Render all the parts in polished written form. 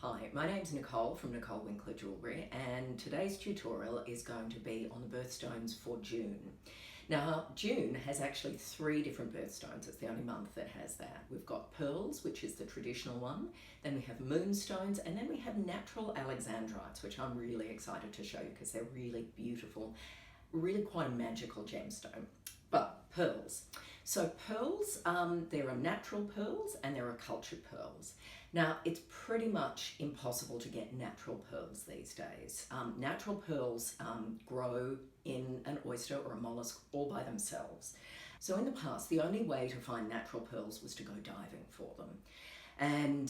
Hi, my name's Nicole from Nicole Winkler Jewellery, and today's tutorial is going to be on the birthstones for June. Now, June has actually 3 different birthstones. It's the only month that has that. We've got pearls, which is the traditional one, then we have moonstones, and then we have natural alexandrites, which I'm really excited to show you because they're really beautiful, really quite a magical gemstone. But pearls. So pearls, there are natural pearls and there are cultured pearls. Now, it's pretty much impossible to get natural pearls these days. Natural pearls grow in an oyster or a mollusk all by themselves. So in the past, the only way to find natural pearls was to go diving for them. And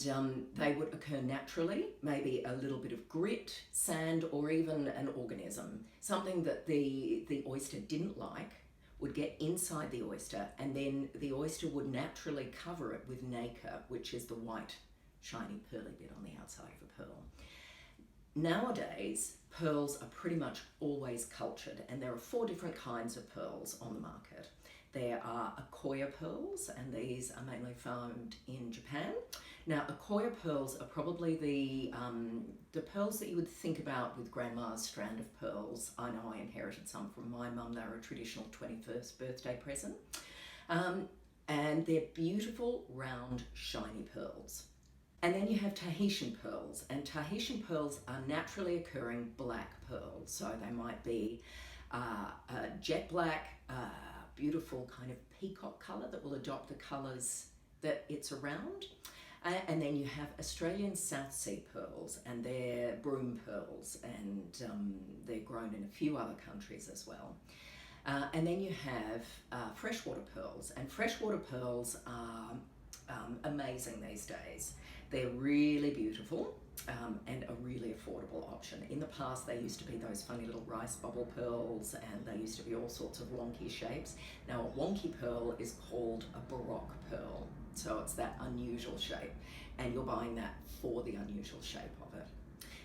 they would occur naturally, maybe a little bit of grit, sand, or even an organism, something that the oyster didn't like, would get inside the oyster, and then the oyster would naturally cover it with nacre, which is the white, shiny, pearly bit on the outside of a pearl. Nowadays, pearls are pretty much always cultured, and there are 4 different kinds of pearls on the market. There are Akoya pearls, and these are mainly found in Japan. Now, Akoya pearls are probably the pearls that you would think about with Grandma's strand of pearls. I know I inherited some from my mum. They're a traditional 21st birthday present. And they're beautiful, round, shiny pearls. And then you have Tahitian pearls, and Tahitian pearls are naturally occurring black pearls. So they might be a jet black, beautiful kind of peacock colour that will adopt the colours that it's around. And then you have Australian South Sea pearls, and they're broom pearls, and they're grown in a few other countries as well. And then you have freshwater pearls, and freshwater pearls are amazing these days. They're really beautiful and a really affordable option. In the past, they used to be those funny little rice bubble pearls, and they used to be all sorts of wonky shapes. Now, a wonky pearl is called a baroque pearl. So it's that unusual shape, and you're buying that for the unusual shape of it.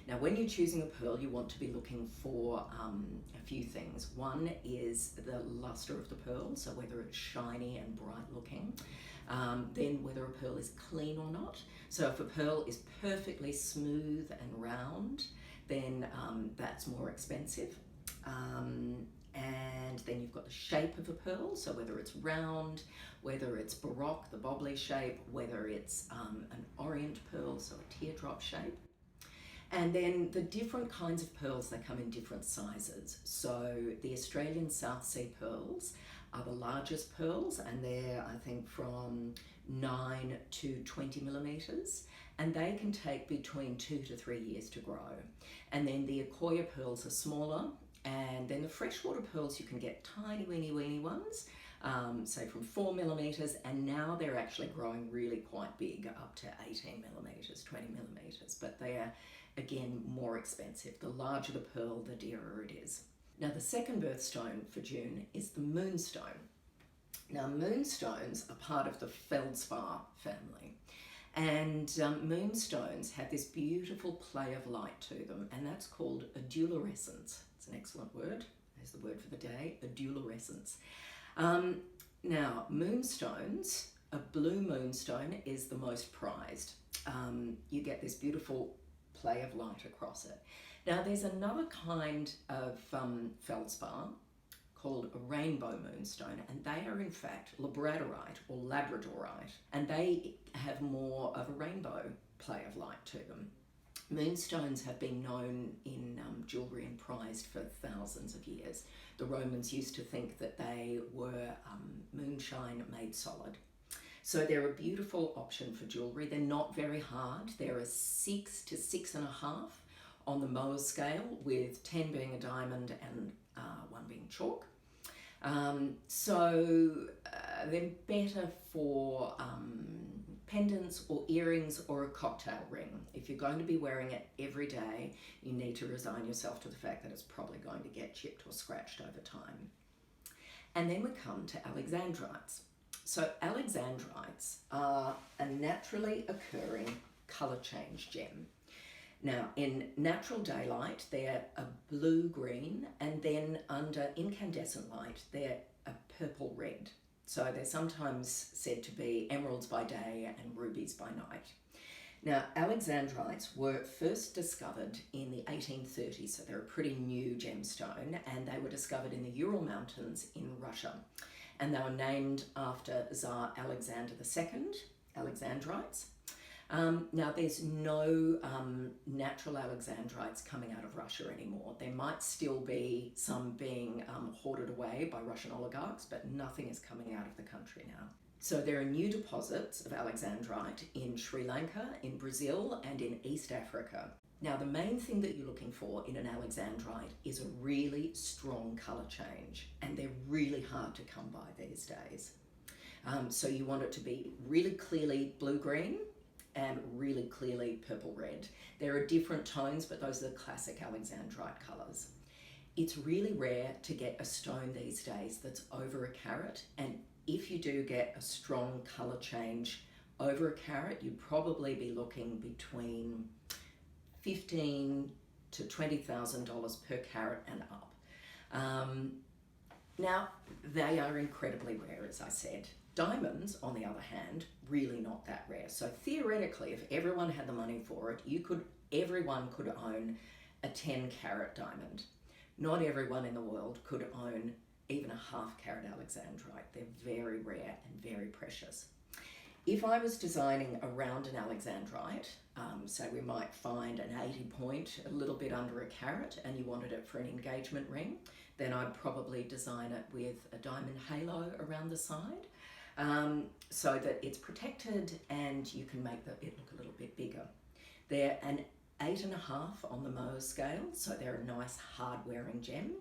Now, when you're choosing a pearl, you want to be looking for a few things. One is the luster of the pearl, so whether it's shiny and bright looking. Then whether a pearl is clean or not. So if a pearl is perfectly smooth and round, then that's more expensive. And then you've got the shape of a pearl, so whether it's round, whether it's baroque, the bobbly shape, whether it's an orient pearl, so a teardrop shape. And then the different kinds of pearls, they come in different sizes. So the Australian South Sea pearls are the largest pearls, and they're, I think, from 9 to 20 millimeters, and they can take between 2 to 3 years to grow. And then the Akoya pearls are smaller, and then the freshwater pearls, you can get tiny, weeny ones, say from 4 millimeters, and now they're actually growing really quite big, up to 18 millimeters, 20 millimeters, but they are, again, more expensive. The larger the pearl, the dearer it is. Now, the second birthstone for June is the moonstone. Now, moonstones are part of the feldspar family. And moonstones have this beautiful play of light to them, and that's called adulorescence. It's an excellent word. There's the word for the day, adulorescence. Now, moonstones, a blue moonstone is the most prized. You get this beautiful play of light across it. Now, there's another kind of feldspar called a rainbow moonstone, and they are in fact labradorite or labradorite, and they have more of a rainbow play of light to them. Moonstones have been known in jewellery and prized for thousands of years. The Romans used to think that they were moonshine made solid. So they're a beautiful option for jewellery. They're not very hard. They're a 6 to 6.5 on the Mohs scale, with 10 being a diamond and 1 being chalk. So they're better for pendants or earrings or a cocktail ring. If you're going to be wearing it every day, you need to resign yourself to the fact that it's probably going to get chipped or scratched over time. And then we come to alexandrites. So alexandrites are a naturally occurring colour change gem. Now, in natural daylight, they're a blue-green, and then under incandescent light, they're a purple-red. So they're sometimes said to be emeralds by day and rubies by night. Now, Alexandrites were first discovered in the 1830s, so they're a pretty new gemstone, and they were discovered in the Ural Mountains in Russia. And they were named after Tsar Alexander II, Alexandrites. Now, there's no natural Alexandrites coming out of Russia anymore. There might still be some being hoarded away by Russian oligarchs, but nothing is coming out of the country now. So there are new deposits of Alexandrite in Sri Lanka, in Brazil, and in East Africa. Now, the main thing that you're looking for in an Alexandrite is a really strong colour change, and they're really hard to come by these days. So you want it to be really clearly blue-green and really clearly purple-red. There are different tones, but those are the classic Alexandrite colours. It's really rare to get a stone these days that's over a carat, and if you do get a strong colour change over a carat, you'd probably be looking between $15,000 to $20,000 per carat and up. Now, they are incredibly rare, as I said. Diamonds, on the other hand, really not that rare. So theoretically, if everyone had the money for it, everyone could own a 10-carat diamond. Not everyone in the world could own even a half-carat Alexandrite. They're very rare and very precious. If I was designing around an Alexandrite, so we might find an 80-point, a little bit under a carat, and you wanted it for an engagement ring, then I'd probably design it with a diamond halo around the side, so that it's protected and you can make it look a little bit bigger. They're an 8.5 on the Mohs scale, so they're a nice hard-wearing gem.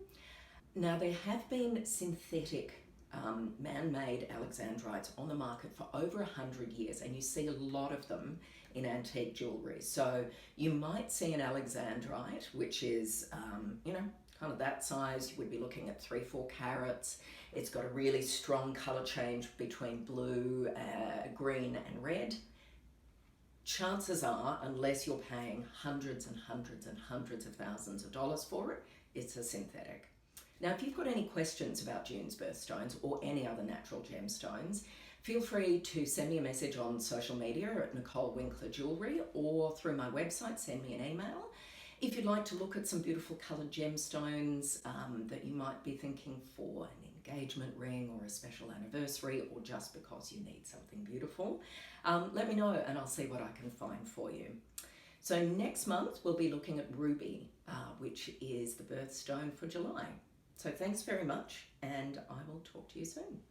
Now, there have been synthetic man-made Alexandrites on the market for over 100 years, and you see a lot of them in antique jewellery. So you might see an Alexandrite, which is, kind of that size. You would be looking at 3-4 carats. It's got a really strong colour change between blue, green and red. Chances are, unless you're paying hundreds and hundreds and hundreds of thousands of dollars for it, it's a synthetic. Now, if you've got any questions about June's birthstones or any other natural gemstones, feel free to send me a message on social media at Nicole Winkler Jewellery, or through my website, send me an email. If you'd like to look at some beautiful coloured gemstones that you might be thinking for an engagement ring or a special anniversary, or just because you need something beautiful, let me know and I'll see what I can find for you. So next month we'll be looking at ruby, which is the birthstone for July. So thanks very much, and I will talk to you soon.